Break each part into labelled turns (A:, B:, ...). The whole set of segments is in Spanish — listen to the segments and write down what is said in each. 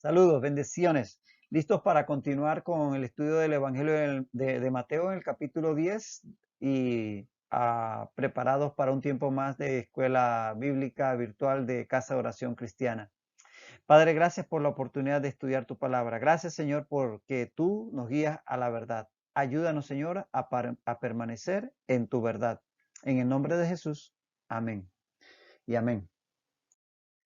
A: Saludos, bendiciones. ¿Listos para continuar con el estudio del Evangelio de Mateo en el capítulo 10 y preparados para un tiempo más de escuela bíblica virtual de Casa de Oración Cristiana? Padre, gracias por la oportunidad de estudiar tu palabra. Gracias, Señor, porque tú nos guías a la verdad. Ayúdanos, Señor, a permanecer en tu verdad. En el nombre de Jesús. Amén y amén.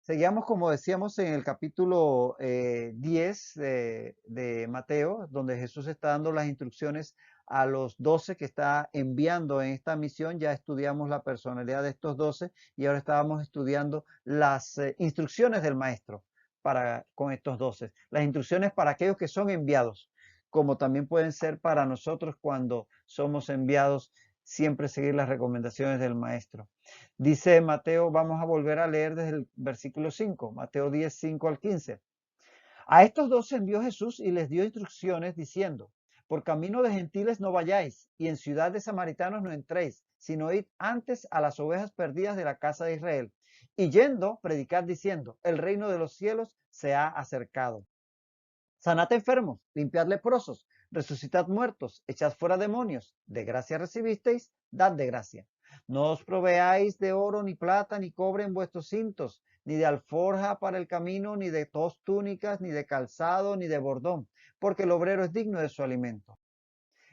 A: Seguíamos, como decíamos, en el capítulo 10 de Mateo, donde Jesús está dando las instrucciones a los 12 que está enviando en esta misión. Ya estudiamos la personalidad de estos 12 y ahora estábamos estudiando las instrucciones del Maestro con estos 12. Las instrucciones para aquellos que son enviados, como también pueden ser para nosotros cuando somos enviados, siempre seguir las recomendaciones del Maestro. Dice Mateo, vamos a volver a leer desde el versículo 5, Mateo 10, 5 al 15. A estos dos envió Jesús y les dio instrucciones diciendo, por camino de gentiles no vayáis, y en ciudad de samaritanos no entréis, sino id antes a las ovejas perdidas de la casa de Israel. Y yendo, predicad diciendo, el reino de los cielos se ha acercado. Sanad enfermos, limpiad leprosos, resucitad muertos, echad fuera demonios. De gracia recibisteis, dad de gracia. No os proveáis de oro, ni plata, ni cobre en vuestros cintos, ni de alforja para el camino, ni de dos túnicas, ni de calzado, ni de bordón, porque el obrero es digno de su alimento.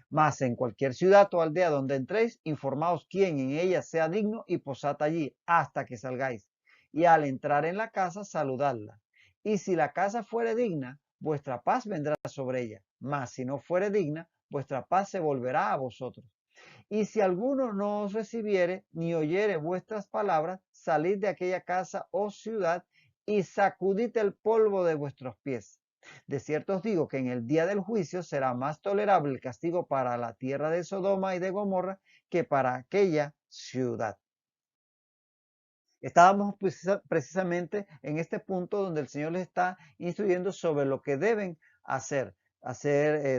A: Mas en cualquier ciudad o aldea donde entréis, informaos quién en ella sea digno y posad allí hasta que salgáis. Y al entrar en la casa, saludadla. Y si la casa fuere digna, vuestra paz vendrá sobre ella. Mas si no fuere digna, vuestra paz se volverá a vosotros. Y si alguno no os recibiere ni oyere vuestras palabras, salid de aquella casa o ciudad y sacudid el polvo de vuestros pies. De cierto os digo que en el día del juicio será más tolerable el castigo para la tierra de Sodoma y de Gomorra que para aquella ciudad. Estábamos precisamente en este punto donde el Señor les está instruyendo sobre lo que deben hacer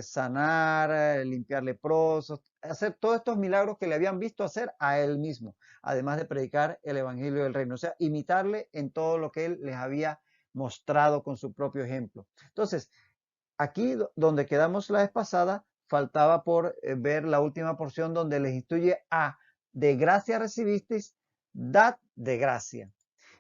A: sanar, limpiar leprosos, hacer todos estos milagros que le habían visto hacer a Él mismo, además de predicar el Evangelio del Reino, o sea, imitarle en todo lo que Él les había mostrado con su propio ejemplo. Entonces, aquí donde quedamos la vez pasada, faltaba por ver la última porción donde les instruye a de gracia recibisteis, dad de gracia.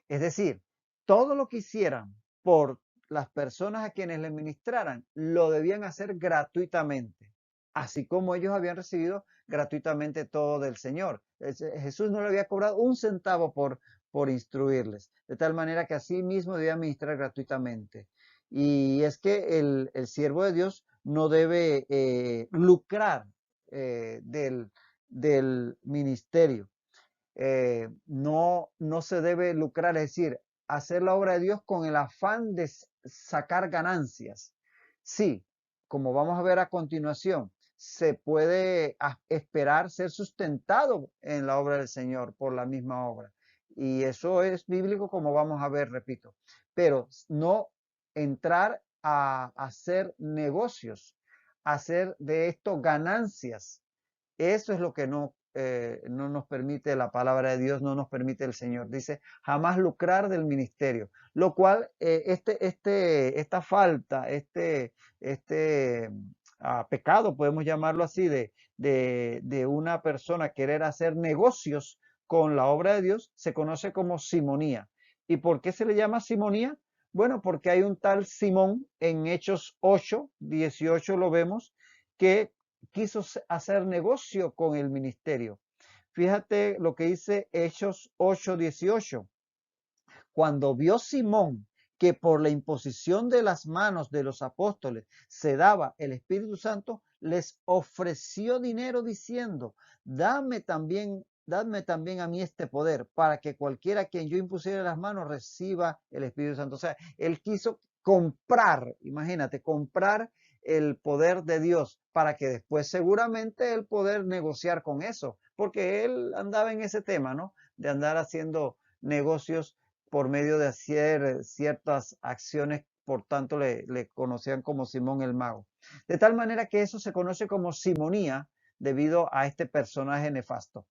A: Es decir, todo lo que hicieran por las personas a quienes le ministraran, lo debían hacer gratuitamente, así como ellos habían recibido gratuitamente todo del Señor. Jesús no le había cobrado un centavo por instruirles, de tal manera que así mismo debía ministrar gratuitamente. Y es que el siervo de Dios no debe lucrar del ministerio. No se debe lucrar, es decir, hacer la obra de Dios con el afán de sacar ganancias. Sí, como vamos a ver a continuación, se puede esperar ser sustentado en la obra del Señor por la misma obra. Y eso es bíblico, como vamos a ver, repito. Pero no entrar a hacer negocios, hacer de esto ganancias. Eso es lo que no nos permite la palabra de Dios, no nos permite el Señor. Dice, jamás lucrar del ministerio. Lo cual, esta falta, pecado, podemos llamarlo así, de una persona querer hacer negocios con la obra de Dios, se conoce como simonía. ¿Y por qué se le llama simonía? Bueno, porque hay un tal Simón en Hechos 8, 18 lo vemos, que quiso hacer negocio con el ministerio. Fíjate lo que dice Hechos 8:18. Cuando vio Simón que por la imposición de las manos de los apóstoles se daba el Espíritu Santo, les ofreció dinero diciendo, dadme también a mí este poder, para que cualquiera a quien yo impusiera las manos reciba el Espíritu Santo. O sea, él quiso comprar, imagínate, comprar el poder de Dios para que después seguramente él poder negociar con eso, porque él andaba en ese tema, ¿no? De andar haciendo negocios por medio de hacer ciertas acciones, por tanto le conocían como Simón el Mago. De tal manera que eso se conoce como simonía debido a este personaje nefasto.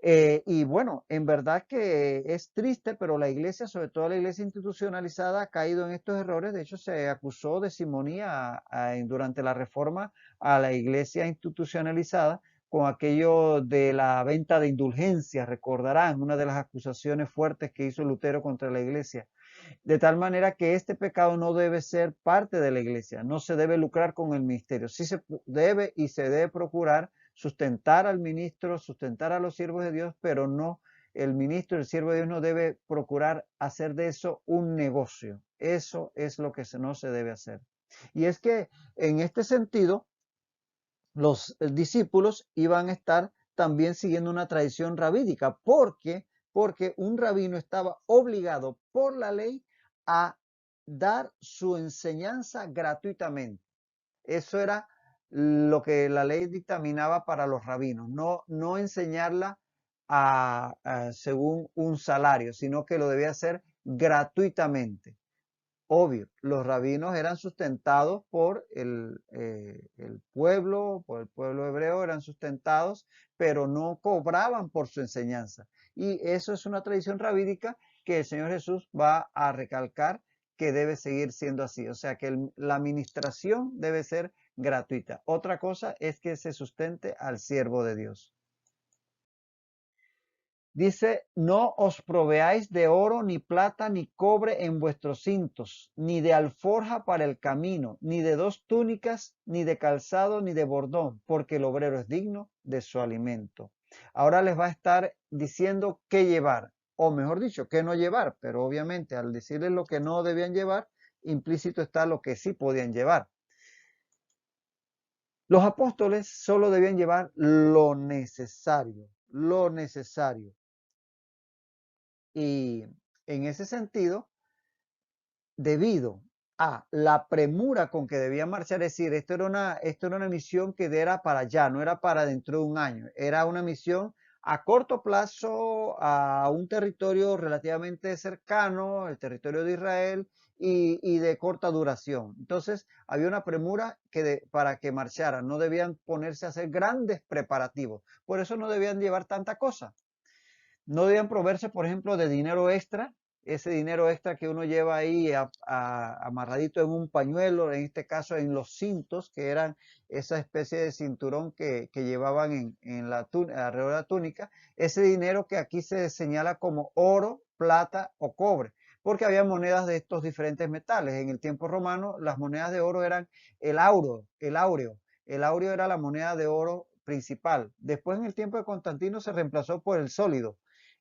A: Y bueno, en verdad que es triste, pero la iglesia, sobre todo la iglesia institucionalizada, ha caído en estos errores. De hecho, se acusó de simonía durante la reforma a la iglesia institucionalizada con aquello de la venta de indulgencias. Recordarán una de las acusaciones fuertes que hizo Lutero contra la iglesia. De tal manera que este pecado no debe ser parte de la iglesia, no se debe lucrar con el ministerio. Sí se debe y se debe procurar sustentar al ministro, sustentar a los siervos de Dios, pero no, el ministro, el siervo de Dios no debe procurar hacer de eso un negocio. Eso es lo que no se debe hacer. Y es que en este sentido, los discípulos iban a estar también siguiendo una tradición rabídica, porque un rabino estaba obligado por la ley a dar su enseñanza gratuitamente. Eso era lo que la ley dictaminaba para los rabinos, no enseñarla según un salario, sino que lo debía hacer gratuitamente. Obvio, los rabinos eran sustentados por el pueblo hebreo, eran sustentados, pero no cobraban por su enseñanza. Y eso es una tradición rabídica que el Señor Jesús va a recalcar que debe seguir siendo así. O sea que la administración debe ser gratuita. Otra cosa es que se sustente al siervo de Dios. Dice, no os proveáis de oro, ni plata, ni cobre en vuestros cintos, ni de alforja para el camino, ni de dos túnicas, ni de calzado, ni de bordón, porque el obrero es digno de su alimento. Ahora les va a estar diciendo qué llevar, o mejor dicho, qué no llevar, pero obviamente al decirles lo que no debían llevar, implícito está lo que sí podían llevar. Los apóstoles solo debían llevar lo necesario, lo necesario. Y en ese sentido, debido a la premura con que debía marchar, es decir, esto era una misión que era para allá, no era para dentro de un año, era una misión a corto plazo a un territorio relativamente cercano, el territorio de Israel, y de corta duración. Entonces, había una premura para que marcharan, no debían ponerse a hacer grandes preparativos, por eso no debían llevar tanta cosa. No debían proveerse, por ejemplo, de dinero extra, ese dinero extra que uno lleva ahí amarradito en un pañuelo, en este caso en los cintos, que eran esa especie de cinturón que llevaban alrededor de la túnica, ese dinero que aquí se señala como oro, plata o cobre, porque había monedas de estos diferentes metales. En el tiempo romano, las monedas de oro eran el auro, el áureo. El áureo era la moneda de oro principal. Después, en el tiempo de Constantino, se reemplazó por el sólido.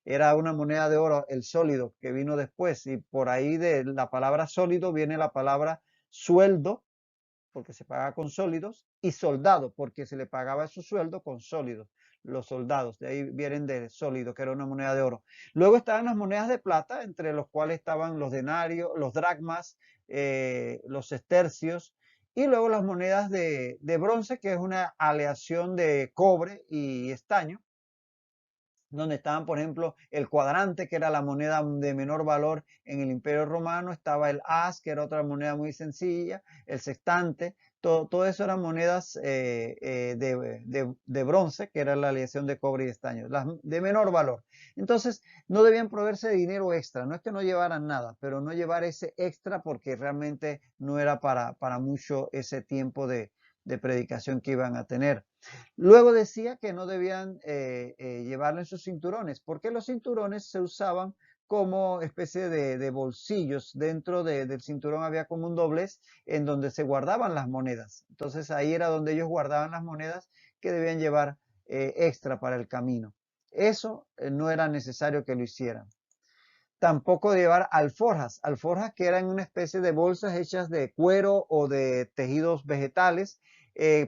A: Era una moneda de oro, el sólido, que vino después. Y por ahí de la palabra sólido viene la palabra sueldo, porque se pagaba con sólidos, y soldado, porque se le pagaba su sueldo con sólidos. Los soldados, de ahí vienen de sólido, que era una moneda de oro. Luego estaban las monedas de plata, entre los cuales estaban los denarios, los dracmas, los estercios, y luego las monedas de bronce, que es una aleación de cobre y estaño, donde estaban, por ejemplo, el cuadrante, que era la moneda de menor valor en el Imperio Romano, estaba el as, que era otra moneda muy sencilla, el sextante, todo eso eran monedas de bronce, que era la aleación de cobre y estaño, las de menor valor. Entonces, no debían proveerse de dinero extra, no es que no llevaran nada, pero no llevar ese extra porque realmente no era para mucho ese tiempo de predicación que iban a tener. Luego decía que no debían llevarlo en sus cinturones, porque los cinturones se usaban como especie de bolsillos. Dentro del cinturón había como un doblez en donde se guardaban las monedas. Entonces ahí era donde ellos guardaban las monedas que debían llevar extra para el camino. Eso no era necesario que lo hicieran. Tampoco llevar alforjas que eran una especie de bolsas hechas de cuero o de tejidos vegetales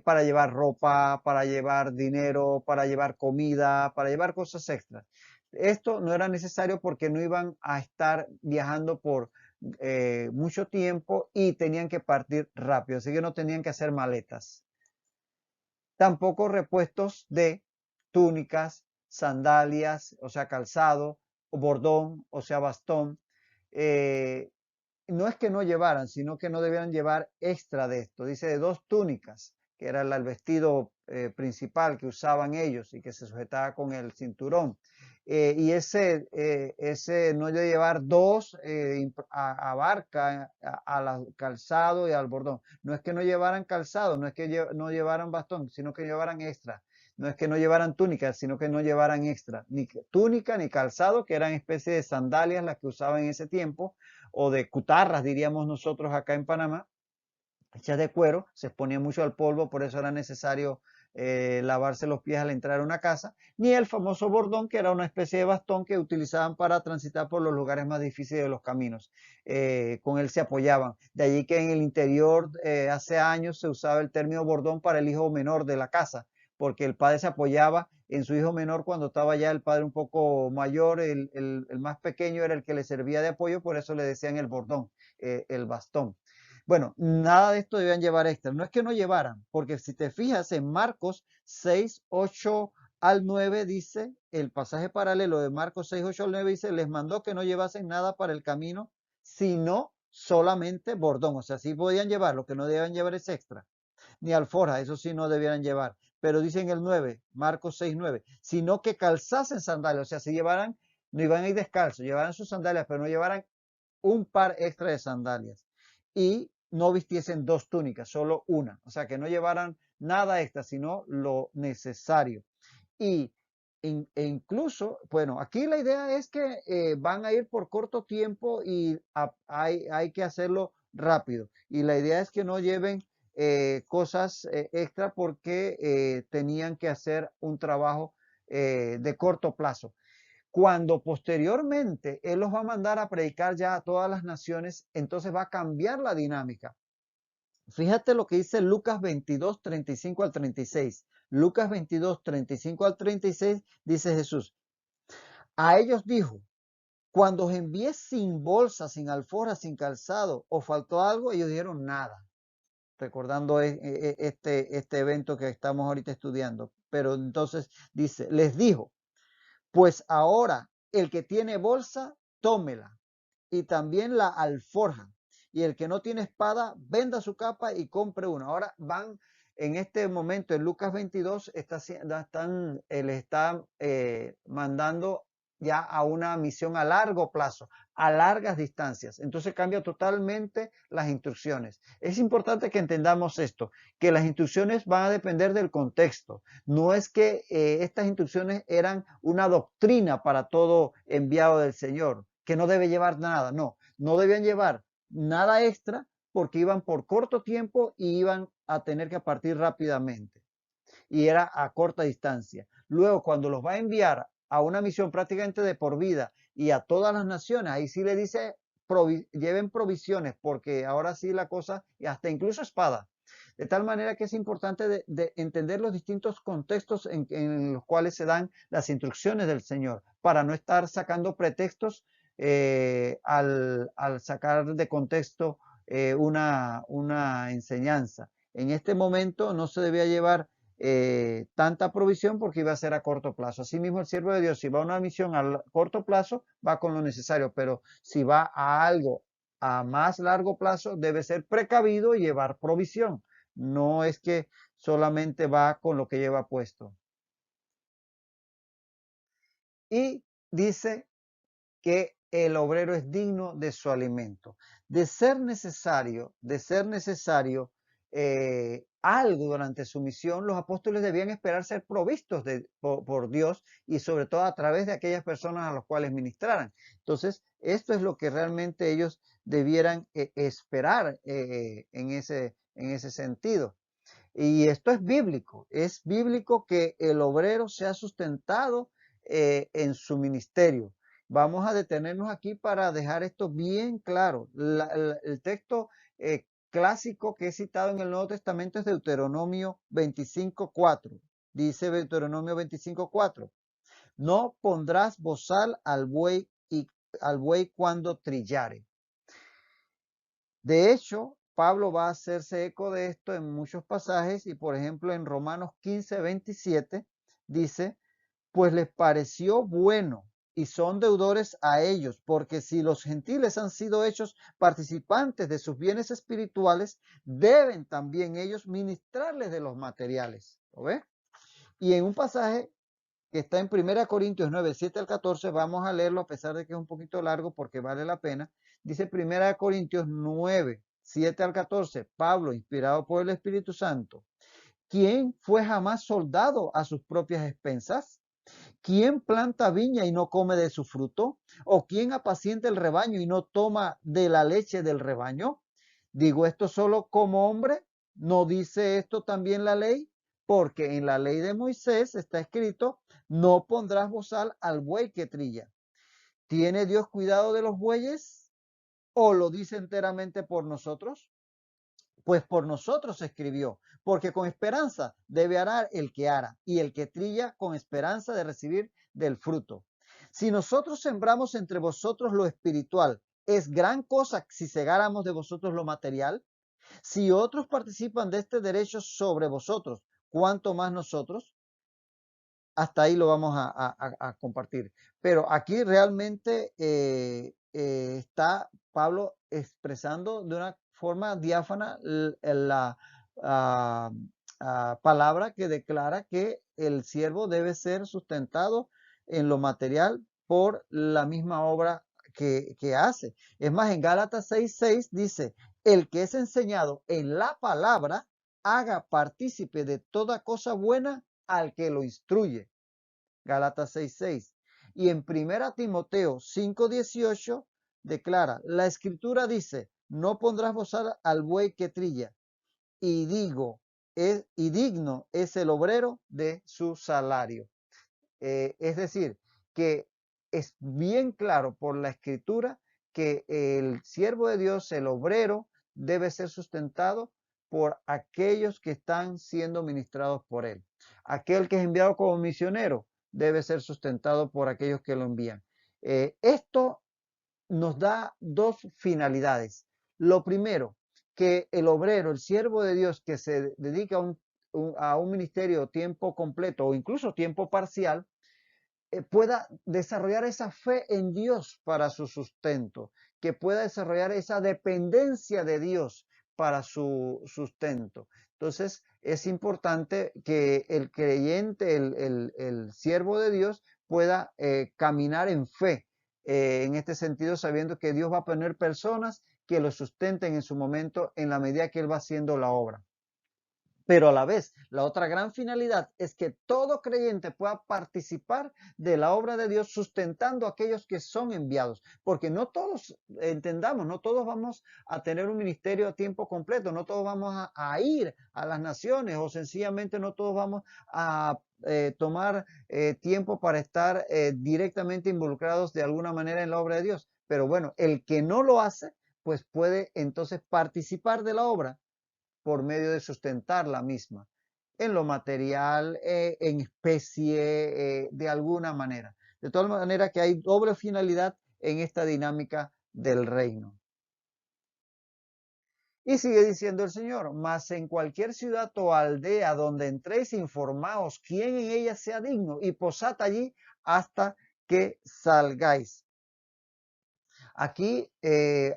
A: para llevar ropa, para llevar dinero, para llevar comida, para llevar cosas extras. Esto no era necesario porque no iban a estar viajando por mucho tiempo y tenían que partir rápido, así que no tenían que hacer maletas. Tampoco repuestos de túnicas, sandalias, o sea, calzado, o bordón, o sea, bastón. Eh, no es que no llevaran, sino que no debían llevar extra de esto. Dice de dos túnicas, que era el vestido principal que usaban ellos y que se sujetaba con el cinturón. Y ese no de llevar dos abarca al calzado y al bordón. No es que no llevaran calzado, no es que no llevaran bastón, sino que llevaran extra. No es que no llevaran túnica, sino que no llevaran extra. Ni túnica ni calzado, que eran especie de sandalias las que usaban en ese tiempo, o de cutarras, diríamos nosotros acá en Panamá, hechas de cuero, se exponía mucho al polvo, por eso era necesario lavarse los pies al entrar a una casa, ni el famoso bordón, que era una especie de bastón que utilizaban para transitar por los lugares más difíciles de los caminos. Con él se apoyaban. De allí que en el interior, hace años, se usaba el término bordón para el hijo menor de la casa, porque el padre se apoyaba en su hijo menor cuando estaba ya el padre un poco mayor, el más pequeño era el que le servía de apoyo, por eso le decían el bordón, el bastón. Bueno, nada de esto debían llevar extra. No es que no llevaran, porque si te fijas en Marcos 6, 8 al 9 dice, el pasaje paralelo de Marcos 6, 8 al 9 dice, les mandó que no llevasen nada para el camino, sino solamente bordón. O sea, sí podían llevar, lo que no debían llevar es extra. Ni alforja, eso sí no debieran llevar. Pero dice en el 9, Marcos 6, 9, sino que calzasen sandalias. O sea, si llevaran, no iban a ir descalzos, llevaran sus sandalias, pero no llevaran un par extra de sandalias. Y no vistiesen dos túnicas, solo una. O sea, que no llevaran nada extra, sino lo necesario. Y incluso, bueno, aquí la idea es que van a ir por corto tiempo y hay que hacerlo rápido. Y la idea es que no lleven cosas extra porque tenían que hacer un trabajo de corto plazo. Cuando posteriormente Él los va a mandar a predicar ya a todas las naciones, entonces va a cambiar la dinámica. Fíjate lo que dice Lucas 22, 35 al 36. Lucas 22, 35 al 36 dice Jesús, a ellos dijo, cuando os envié sin bolsa, sin alforja, sin calzado, ¿os faltó algo? Ellos dijeron nada, recordando este evento que estamos ahorita estudiando. Pero entonces dice, les dijo, pues ahora el que tiene bolsa, tómela, y también la alforja. Y el que no tiene espada, venda su capa y compre una. Ahora van en este momento, en Lucas 22, le están mandando ya a una misión a largo plazo, a largas distancias. Entonces cambia totalmente las instrucciones. Es importante que entendamos esto, que las instrucciones van a depender del contexto. No es que estas instrucciones eran una doctrina para todo enviado del Señor, que no debe llevar nada. No, no debían llevar nada extra porque iban por corto tiempo y iban a tener que partir rápidamente. Y era a corta distancia. Luego, cuando los va a enviar a una misión prácticamente de por vida y a todas las naciones, ahí sí le dice, lleven provisiones, porque ahora sí la cosa, y hasta incluso espada. De tal manera que es importante de entender los distintos contextos en los cuales se dan las instrucciones del Señor, para no estar sacando pretextos al sacar de contexto una enseñanza. En este momento no se debía llevar tanta provisión porque iba a ser a corto plazo. Asimismo, el siervo de Dios, si va a una misión a corto plazo, va con lo necesario, pero si va a algo a más largo plazo, debe ser precavido y llevar provisión. No es que solamente va con lo que lleva puesto. Y dice que el obrero es digno de su alimento. De ser necesario algo durante su misión, los apóstoles debían esperar ser provistos por Dios y sobre todo a través de aquellas personas a las cuales ministraran. Entonces, esto es lo que realmente ellos debieran esperar en ese sentido. Y esto es bíblico que el obrero sea sustentado en su ministerio. Vamos a detenernos aquí para dejar esto bien claro. El texto clásico que he citado en el Nuevo Testamento es Deuteronomio 25:4. Dice Deuteronomio 25:4. No pondrás bozal al buey cuando trillare. De hecho, Pablo va a hacerse eco de esto en muchos pasajes y por ejemplo en Romanos 15:27 dice, pues les pareció bueno y son deudores a ellos, porque si los gentiles han sido hechos participantes de sus bienes espirituales, deben también ellos ministrarles de los materiales. ¿Lo ves? Y en un pasaje que está en 1 Corintios 9, 7 al 14, vamos a leerlo a pesar de que es un poquito largo porque vale la pena. Dice 1 Corintios 9, 7 al 14, Pablo, inspirado por el Espíritu Santo, ¿quién fue jamás soldado a sus propias expensas? ¿Quién planta viña y no come de su fruto? ¿O quién apacienta el rebaño y no toma de la leche del rebaño? ¿Digo esto solo como hombre? ¿No dice esto también la ley? Porque en la ley de Moisés está escrito, no pondrás bozal al buey que trilla. ¿Tiene Dios cuidado de los bueyes? ¿O lo dice enteramente por nosotros? Pues por nosotros se escribió, porque con esperanza debe arar el que ara, y el que trilla con esperanza de recibir del fruto. Si nosotros sembramos entre vosotros lo espiritual, ¿es gran cosa si segáramos de vosotros lo material? Si otros participan de este derecho sobre vosotros, ¿cuánto más nosotros? Hasta ahí lo vamos a compartir. Pero aquí realmente está Pablo expresando de una forma diáfana la ah, palabra que declara que el siervo debe ser sustentado en lo material por la misma obra que hace. Es más, en Gálatas 6:6 dice, el que es enseñado en la palabra, haga partícipe de toda cosa buena al que lo instruye. Gálatas 6:6. Y en 1 Timoteo 5:18 declara, la escritura dice, no pondrás bozal al buey que trilla, y y digno es el obrero de su salario. Es decir, que es bien claro por la escritura que el siervo de Dios, el obrero, debe ser sustentado por aquellos que están siendo ministrados por él. Aquel que es enviado como misionero debe ser sustentado por aquellos que lo envían. Esto nos da dos finalidades. Lo primero, que el obrero, el siervo de Dios que se dedica a un ministerio tiempo completo o incluso tiempo parcial, pueda desarrollar esa fe en Dios para su sustento, que pueda desarrollar esa dependencia de Dios para su sustento. Entonces, es importante que el creyente, el siervo de Dios, pueda caminar en fe, en este sentido, sabiendo que Dios va a poner personas que lo sustenten en su momento en la medida que Él va haciendo la obra. Pero a la vez, la otra gran finalidad es que todo creyente pueda participar de la obra de Dios sustentando a aquellos que son enviados. Porque no todos, entendamos, no todos vamos a tener un ministerio a tiempo completo, no todos vamos a ir a las naciones o sencillamente no todos vamos a tomar tiempo para estar directamente involucrados de alguna manera en la obra de Dios. Pero bueno, el que no lo hace, pues puede entonces participar de la obra por medio de sustentar la misma, en lo material, en especie, de alguna manera. De todas maneras que hay doble finalidad en esta dinámica del reino. Y sigue diciendo el Señor, mas en cualquier ciudad o aldea donde entréis, informaos quién en ella sea digno y posad allí hasta que salgáis. Aquí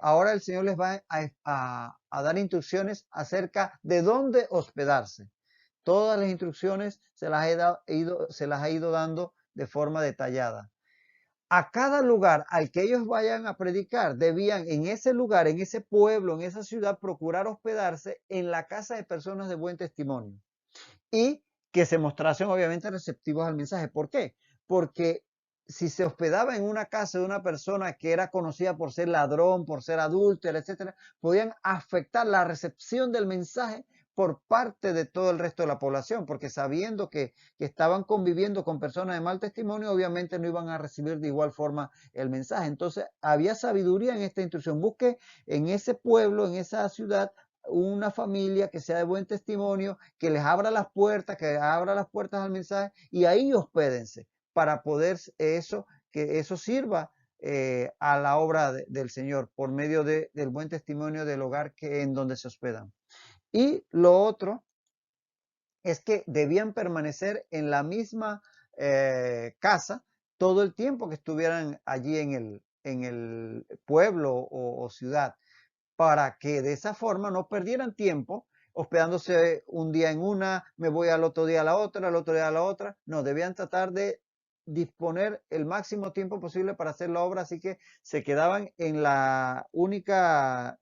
A: ahora el Señor les va a dar instrucciones acerca de dónde hospedarse. Todas las instrucciones se las ha ido dando de forma detallada. A cada lugar al que ellos vayan a predicar, debían en ese lugar, en ese pueblo, en esa ciudad, procurar hospedarse en la casa de personas de buen testimonio y que se mostrasen obviamente receptivos al mensaje. ¿Por qué? Porque si se hospedaba en una casa de una persona que era conocida por ser ladrón, por ser adúltera, etcétera, podían afectar la recepción del mensaje por parte de todo el resto de la población, porque sabiendo que estaban conviviendo con personas de mal testimonio, obviamente no iban a recibir de igual forma el mensaje. Entonces, había sabiduría en esta instrucción. Busque en ese pueblo, en esa ciudad, una familia que sea de buen testimonio, que les abra las puertas, que abra las puertas al mensaje y ahí hospédense para poder que eso sirva a la obra del Señor por medio del buen testimonio del hogar en donde se hospedan. Y lo otro es que debían permanecer en la misma casa todo el tiempo que estuvieran allí en el pueblo o ciudad, para que de esa forma no perdieran tiempo hospedándose un día en una, me voy al otro día a la otra, al otro día a la otra. No, debían tratar de disponer el máximo tiempo posible para hacer la obra, así que se quedaban en la única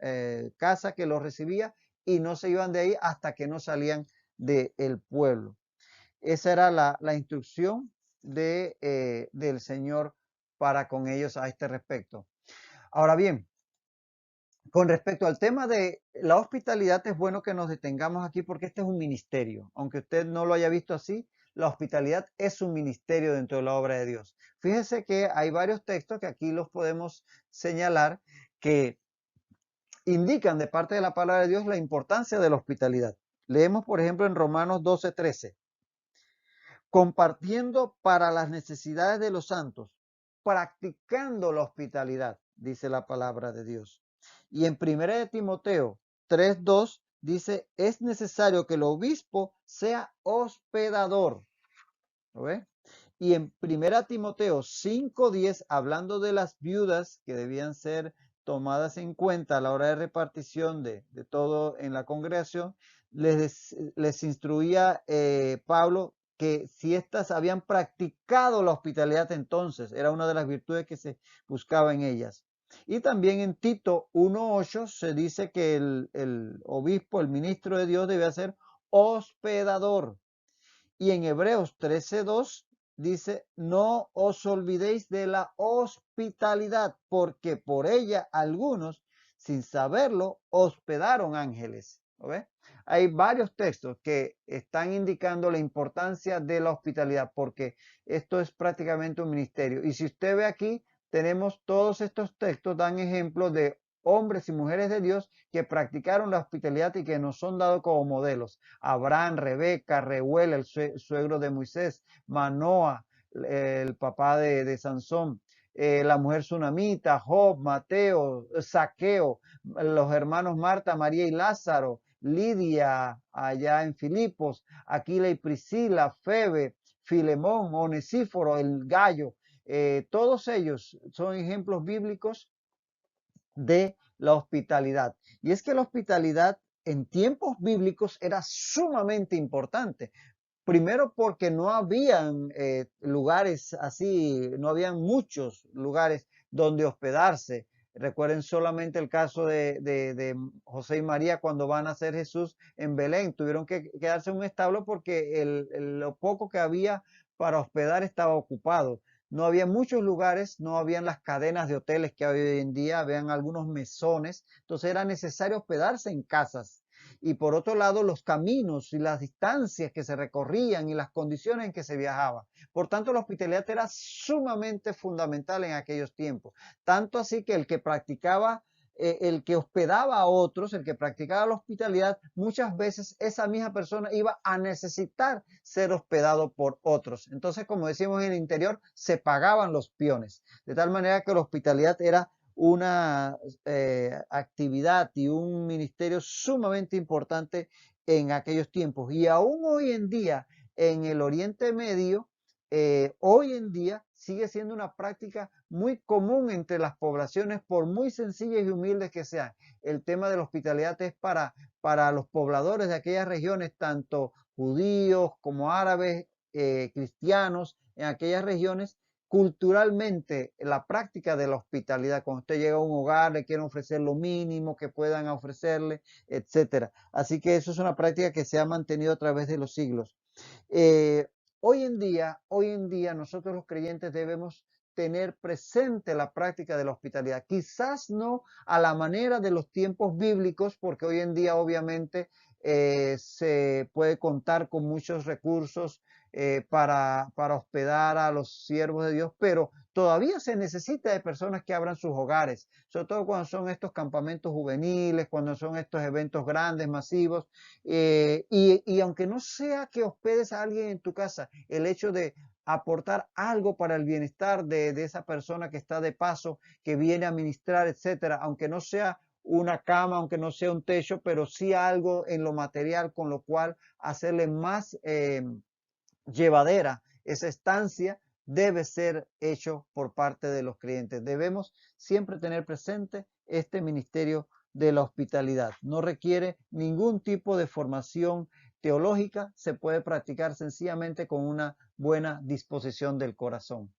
A: casa que los recibía y no se iban de ahí hasta que no salían del pueblo. Esa era la instrucción del Señor para con ellos a este respecto. Ahora bien, con respecto al tema de la hospitalidad, es bueno que nos detengamos aquí porque este es un ministerio. Aunque usted no lo haya visto así, la hospitalidad es un ministerio dentro de la obra de Dios. Fíjese que hay varios textos que aquí los podemos señalar que indican de parte de la palabra de Dios la importancia de la hospitalidad. Leemos, por ejemplo, en Romanos 12:13, compartiendo para las necesidades de los santos, practicando la hospitalidad, dice la palabra de Dios. Y en 1 de Timoteo 3:2 dice, es necesario que el obispo sea hospedador. ¿Lo ve? Y en 1 Timoteo 5:10, hablando de las viudas que debían ser tomadas en cuenta a la hora de repartición de todo en la congregación, les instruía Pablo que si éstas habían practicado la hospitalidad, entonces era una de las virtudes que se buscaba en ellas. Y también en Tito 1:8 se dice que el obispo, el ministro de Dios, debe ser hospedador. Y en Hebreos 13:2 dice, no os olvidéis de la hospitalidad, porque por ella algunos, sin saberlo, hospedaron ángeles. ¿Lo ves? Hay varios textos que están indicando la importancia de la hospitalidad, porque esto es prácticamente un ministerio. Y si usted ve aquí, tenemos todos estos textos, dan ejemplos de hombres y mujeres de Dios que practicaron la hospitalidad y que nos son dados como modelos. Abraham, Rebeca, Reuel, el suegro de Moisés, Manoa, el papá de Sansón, la mujer sunamita, Job, Mateo, Zaqueo, los hermanos Marta, María y Lázaro, Lidia allá en Filipos, Aquila y Priscila, Febe, Filemón, Onesíforo, el gallo. Todos ellos son ejemplos bíblicos de la hospitalidad. Y es que la hospitalidad en tiempos bíblicos era sumamente importante. Primero porque no habían lugares así, no habían muchos lugares donde hospedarse. Recuerden solamente el caso de José y María cuando van a nacer Jesús en Belén. Tuvieron que quedarse en un establo porque lo poco que había para hospedar estaba ocupado. No había muchos lugares, no habían las cadenas de hoteles que hay hoy en día, habían algunos mesones, entonces era necesario hospedarse en casas. Y por otro lado, los caminos y las distancias que se recorrían y las condiciones en que se viajaba. Por tanto, la hospitalidad era sumamente fundamental en aquellos tiempos. Tanto así que el que practicaba, el que hospedaba a otros, el que practicaba la hospitalidad, muchas veces esa misma persona iba a necesitar ser hospedado por otros. Entonces, como decimos en el interior, se pagaban los peones. De tal manera que la hospitalidad era una actividad y un ministerio sumamente importante en aquellos tiempos. Y aún hoy en día, en el Oriente Medio, hoy en día sigue siendo una práctica muy común entre las poblaciones, por muy sencillas y humildes que sean. El tema de la hospitalidad es para los pobladores de aquellas regiones, tanto judíos como árabes, cristianos, en aquellas regiones culturalmente la práctica de la hospitalidad. Cuando usted llega a un hogar, le quieren ofrecer lo mínimo que puedan ofrecerle, etcétera. Así que eso es una práctica que se ha mantenido a través de los siglos. Hoy en día nosotros los creyentes debemos tener presente la práctica de la hospitalidad. Quizás no a la manera de los tiempos bíblicos, porque hoy en día obviamente se puede contar con muchos recursos para hospedar a los siervos de Dios, pero todavía se necesita de personas que abran sus hogares, sobre todo cuando son estos campamentos juveniles, cuando son estos eventos grandes, masivos, y aunque no sea que hospedes a alguien en tu casa, el hecho de aportar algo para el bienestar de esa persona que está de paso, que viene a ministrar, etcétera, aunque no sea una cama, aunque no sea un techo, pero sí algo en lo material con lo cual hacerle más llevadera esa estancia, debe ser hecho por parte de los creyentes. Debemos siempre tener presente este ministerio de la hospitalidad. No requiere ningún tipo de formación teológica, se puede practicar sencillamente con una buena disposición del corazón.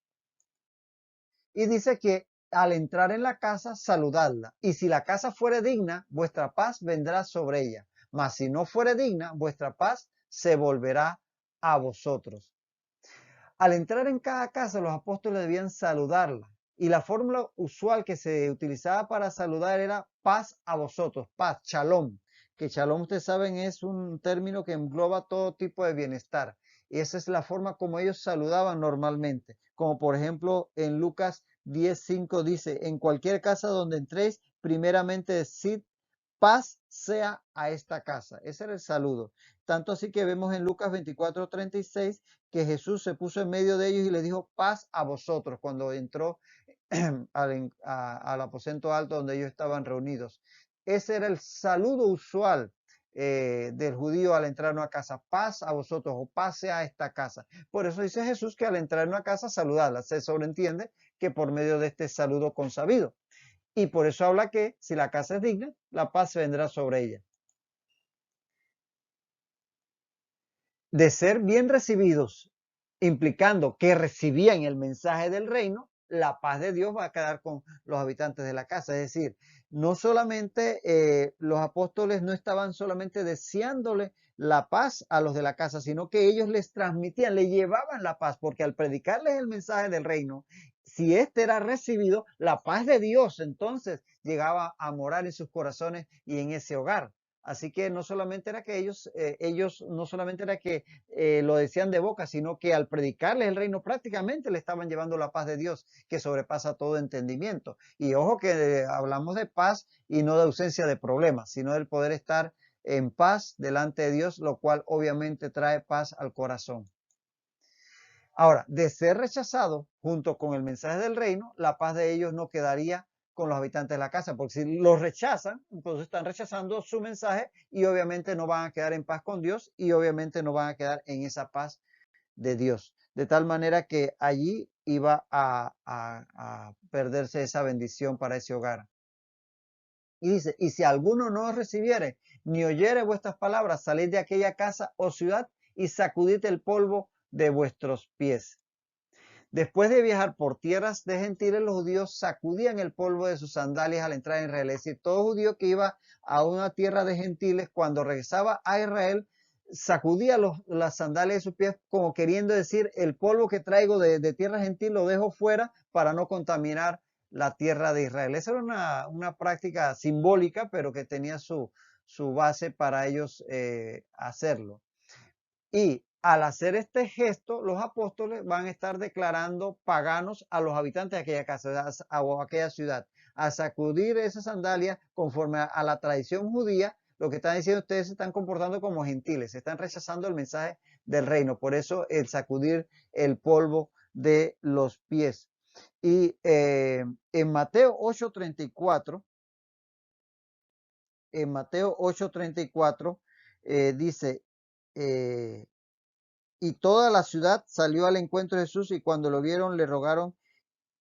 A: Y dice que al entrar en la casa, saludadla. Y si la casa fuere digna, vuestra paz vendrá sobre ella. Mas si no fuere digna, vuestra paz se volverá a vosotros. Al entrar en cada casa, los apóstoles debían saludarla. Y la fórmula usual que se utilizaba para saludar era paz a vosotros, paz, shalom. Que shalom, ustedes saben, es un término que engloba todo tipo de bienestar. Y esa es la forma como ellos saludaban normalmente. Como por ejemplo en Lucas 10:5 dice, en cualquier casa donde entréis, primeramente decid, paz sea a esta casa. Ese era el saludo. Tanto así que vemos en Lucas 24:36 que Jesús se puso en medio de ellos y les dijo paz a vosotros cuando entró al aposento alto donde ellos estaban reunidos. Ese era el saludo usual del judío al entrar a una casa, paz a vosotros o pase a esta casa. Por eso dice Jesús que al entrar en una casa saludarla. Se sobreentiende que por medio de este saludo consabido. Y por eso habla que si la casa es digna, la paz vendrá sobre ella. De ser bien recibidos, implicando que recibían el mensaje del reino, la paz de Dios va a quedar con los habitantes de la casa. Es decir, no solamente los apóstoles no estaban solamente deseándole la paz a los de la casa, sino que ellos les transmitían, les llevaban la paz, porque al predicarles el mensaje del reino, si éste era recibido, la paz de Dios entonces llegaba a morar en sus corazones y en ese hogar. Así que no solamente era que ellos no solamente era que lo decían de boca, sino que al predicarles el reino prácticamente le estaban llevando la paz de Dios, que sobrepasa todo entendimiento. Y ojo que hablamos de paz y no de ausencia de problemas, sino del poder estar en paz delante de Dios, lo cual obviamente trae paz al corazón. Ahora, de ser rechazado junto con el mensaje del reino, la paz de ellos no quedaría con los habitantes de la casa, porque si los rechazan, entonces están rechazando su mensaje y obviamente no van a quedar en paz con Dios y obviamente no van a quedar en esa paz de Dios. De tal manera que allí iba a perderse esa bendición para ese hogar. Y dice, y si alguno no os recibiere ni oyere vuestras palabras, salid de aquella casa o ciudad y sacudid el polvo de vuestros pies. Después de viajar por tierras de gentiles, los judíos sacudían el polvo de sus sandalias al entrar en Israel. Es decir, todo judío que iba a una tierra de gentiles, cuando regresaba a Israel, sacudía las sandalias de sus pies como queriendo decir, el polvo que traigo de tierra gentil lo dejo fuera para no contaminar la tierra de Israel. Esa era una práctica simbólica, pero que tenía su base para ellos hacerlo. Y al hacer este gesto, los apóstoles van a estar declarando paganos a los habitantes de aquella casa o aquella ciudad. A sacudir esa sandalia conforme a la tradición judía, lo que están diciendo, ustedes se están comportando como gentiles, están rechazando el mensaje del reino. Por eso el sacudir el polvo de los pies. Y en Mateo 8:34, en Mateo 8:34 dice, y toda la ciudad salió al encuentro de Jesús y cuando lo vieron le rogaron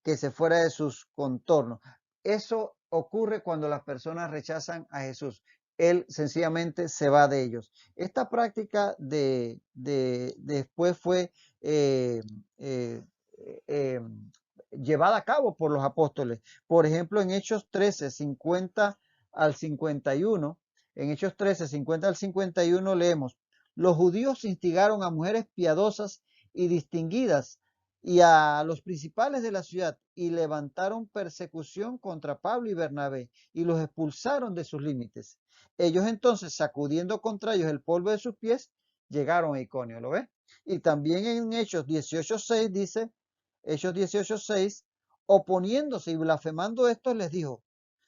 A: que se fuera de sus contornos. Eso ocurre cuando las personas rechazan a Jesús. Él sencillamente se va de ellos. Esta práctica después fue eh, eh, eh, llevada a cabo por los apóstoles. Por ejemplo, en Hechos 13:50 al 51, en Hechos 13:50 al 51 leemos, los judíos instigaron a mujeres piadosas y distinguidas y a los principales de la ciudad y levantaron persecución contra Pablo y Bernabé y los expulsaron de sus límites. Ellos entonces, sacudiendo contra ellos el polvo de sus pies, llegaron a Iconio, ¿lo ves? Y también en Hechos 18:6 dice, Hechos 18:6, oponiéndose y blasfemando estos les dijo,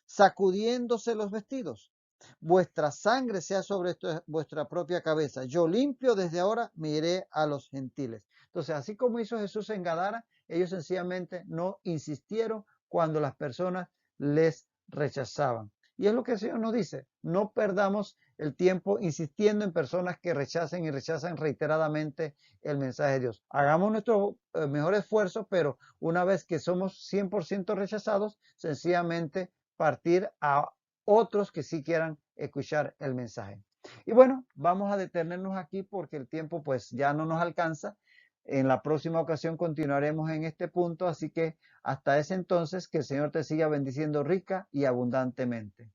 A: sacudiéndose los vestidos, vuestra sangre sea sobre vuestra propia cabeza. Yo limpio desde ahora, me iré a los gentiles. Entonces, así como hizo Jesús en Gadara, ellos sencillamente no insistieron cuando las personas les rechazaban. Y es lo que el Señor nos dice, no perdamos el tiempo insistiendo en personas que rechacen y rechazan reiteradamente el mensaje de Dios. Hagamos nuestro mejor esfuerzo, pero una vez que somos 100% rechazados, sencillamente partir a otros que sí quieran escuchar el mensaje. Y bueno, vamos a detenernos aquí porque el tiempo pues ya no nos alcanza. En la próxima ocasión continuaremos en este punto, así que hasta ese entonces que el Señor te siga bendiciendo rica y abundantemente.